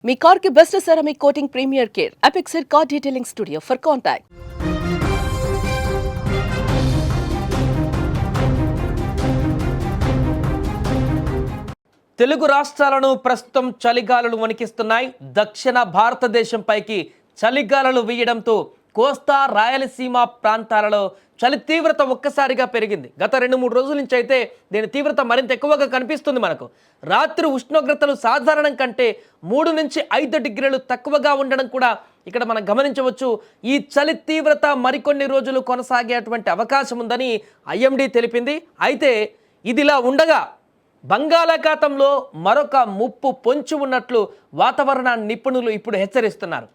మీ car కి best ceramic coating premier care Apexer car detailing studio for contact. Telugu రాష్ట్రాలను ప్రస్తుతం చలిగాలులు వణికిస్తున్నాయి. దక్షిణ భారతదేశంపైకి చలిగాలులు వీయడంతో కోస్తా రాయలసీమ ప్రాంతాలలో చలి తీవ్రత ఒక్కసారిగా పెరిగింది. గత 2-3 రోజుల నుంచి అయితే దీని తీవ్రత మరింత ఎక్కువగా కనిపిస్తుంది. మనకు రాత్రి ఉష్ణోగ్రతలు సాధారణం కంటే 3 నుంచి 5 డిగ్రీలు తక్కువగా ఉండడం కూడా ఇక్కడ మనం గమనించవచ్చు. ఈ చలి తీవ్రత మరికొన్ని రోజులు కొనసాగేటువంటి అవకాశం ఉందని ఐఎండీ తెలిపింది. అయితే ఇదిలా ఉండగా బంగాళాఖాతంలో మరొక ముప్పు పొంచి ఉన్నట్లు వాతావరణ నిపుణులు ఇప్పుడు హెచ్చరిస్తున్నారు.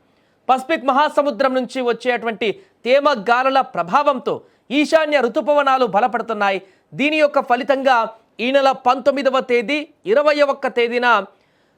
పసిఫిక్ మహాసముద్రం నుంచి వచ్చేటువంటి తేమ గాలుల ప్రభావంతో ఈశాన్య ఋతుపవనాలు బలపడుతున్నాయి. దీని యొక్క ఫలితంగా ఈ నెల 19వ తేదీ 21వ తేదీన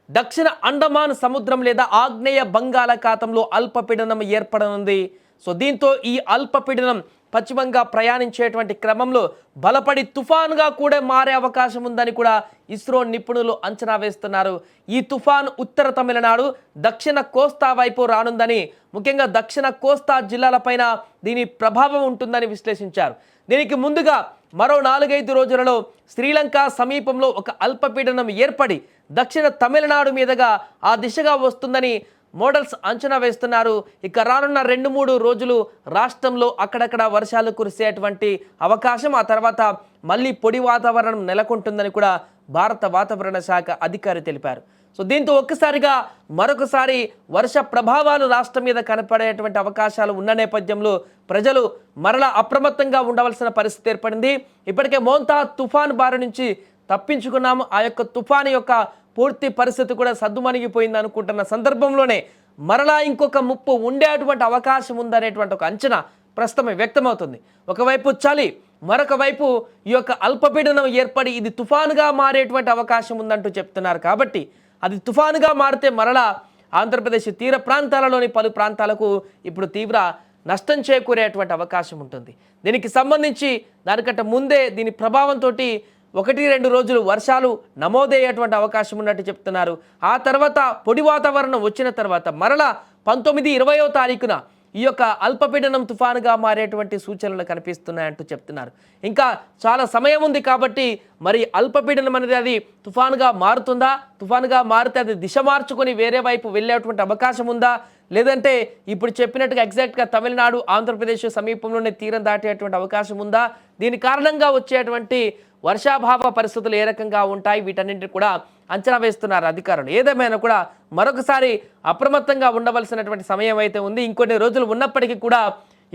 దక్షిణ అండమాన్ సముద్రం లేదా ఆగ్నేయ బంగాళాఖాతంలో అల్పపీడనం ఏర్పడనుంది. సో దీంతో ఈ అల్పపీడనం పశ్చిమంగా ప్రయాణించేటువంటి క్రమంలో బలపడి తుఫానుగా కూడా మారే అవకాశం ఉందని కూడా ఇస్రో నిపుణులు అంచనా వేస్తున్నారు. ఈ తుఫాను ఉత్తర తమిళనాడు, దక్షిణ కోస్తా వైపు రానుందని, ముఖ్యంగా దక్షిణ కోస్తా జిల్లాలపైన దీని ప్రభావం ఉంటుందని విశ్లేషించారు. దీనికి ముందుగా మరో 4-5 రోజులలో శ్రీలంక సమీపంలో ఒక అల్పపీడనం ఏర్పడి దక్షిణ తమిళనాడు మీదుగా ఆ దిశగా వస్తుందని మోడల్స్ అంచనా వేస్తున్నారు. ఇక రానున్న 2-3 రోజులు రాష్ట్రంలో అక్కడక్కడ వర్షాలు కురిసేటువంటి అవకాశం, ఆ తర్వాత మళ్ళీ పొడి వాతావరణం నెలకొంటుందని కూడా భారత వాతావరణ శాఖ అధికారి తెలిపారు. సో దీంతో ఒక్కసారిగా మరొకసారి వర్ష ప్రభావాలు రాష్ట్రం మీద కనపడేటువంటి అవకాశాలు ఉన్న నేపథ్యంలో ప్రజలు మరలా అప్రమత్తంగా ఉండవలసిన పరిస్థితి ఏర్పడింది. ఇప్పటికే మోంతా తుఫాను బారి నుంచి తప్పించుకున్నాము. ఆ యొక్క తుఫాను యొక్క పూర్తి పరిస్థితి కూడా సద్దుమణిగిపోయింది అనుకుంటున్న సందర్భంలోనే మరలా ఇంకొక ముప్పు ఉండేటువంటి అవకాశం ఉందనేటువంటి ఒక అంచనా ప్రస్తుతం వ్యక్తమవుతుంది. ఒకవైపు చలి, మరొక వైపు ఈ యొక్క అల్పపీడనం ఏర్పడి ఇది తుఫానుగా మారేటువంటి అవకాశం ఉందంటూ చెప్తున్నారు. కాబట్టి అది తుఫానుగా మారితే మరలా ఆంధ్రప్రదేశ్ తీర ప్రాంతాలలోని పలు ప్రాంతాలకు ఇప్పుడు తీవ్ర నష్టం చేకూరేటువంటి అవకాశం ఉంటుంది. దీనికి సంబంధించి దానికంటే ముందే దీని ప్రభావంతో 1-2 రోజులు వర్షాలు నమోదయ్యేటువంటి అవకాశం ఉన్నట్టు చెప్తున్నారు. ఆ తర్వాత పొడి వాతావరణం వచ్చిన తర్వాత మరలా 19-20వ తారీఖున ఈ యొక్క అల్పపీడనం తుఫానుగా మారేటువంటి సూచనలు కనిపిస్తున్నాయంటూ చెప్తున్నారు. ఇంకా చాలా సమయం ఉంది కాబట్టి మరి అల్పపీడనం అనేది అది తుఫానుగా మారుతుందా, తుఫానుగా మారితే అది దిశ మార్చుకొని వేరే వైపు వెళ్ళేటువంటి అవకాశం ఉందా, లేదంటే ఇప్పుడు చెప్పినట్టుగా ఎగ్జాక్ట్గా తమిళనాడు, ఆంధ్రప్రదేశ్ సమీపంలోనే తీరం దాటేటువంటి అవకాశం ఉందా, దీని కారణంగా వచ్చేటువంటి వర్షాభావ పరిస్థితులు ఏ రకంగా ఉంటాయి, వీటన్నింటినీ కూడా అంచనా వేస్తున్నారు అధికారులు. ఏదేమైనా కూడా మరొకసారి అప్రమత్తంగా ఉండవలసినటువంటి సమయం అయితే ఉంది. ఇంకొన్ని రోజులు ఉన్నప్పటికీ కూడా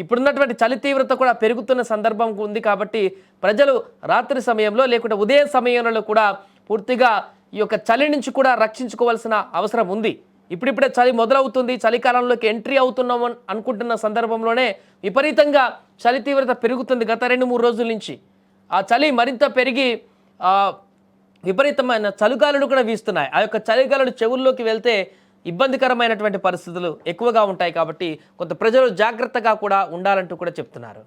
ఇప్పుడున్నటువంటి చలి తీవ్రత కూడా పెరుగుతున్న సందర్భం ఉంది. కాబట్టి ప్రజలు రాత్రి సమయంలో లేకుంటే ఉదయం సమయంలో కూడా పూర్తిగా ఈ యొక్క చలి నుంచి కూడా రక్షించుకోవాల్సిన అవసరం ఉంది. ఇప్పుడిప్పుడే చలి మొదలవుతుంది, చలికాలంలోకి ఎంట్రీ అవుతున్నాము అనుకుంటున్న సందర్భంలోనే విపరీతంగా చలి తీవ్రత పెరుగుతుంది. గత 2-3 రోజుల నుంచి ఆ చలి మరింత పెరిగి విపరీతమైన చలిగాలులు కూడా వీస్తున్నాయి. ఆ యొక్క చలిగాలులు చెవుల్లోకి వెళ్తే ఇబ్బందికరమైనటువంటి పరిస్థితులు ఎక్కువగా ఉంటాయి. కాబట్టి కొంత ప్రజలు జాగ్రత్తగా కూడా ఉండాలంటూ కూడా చెప్తున్నారు.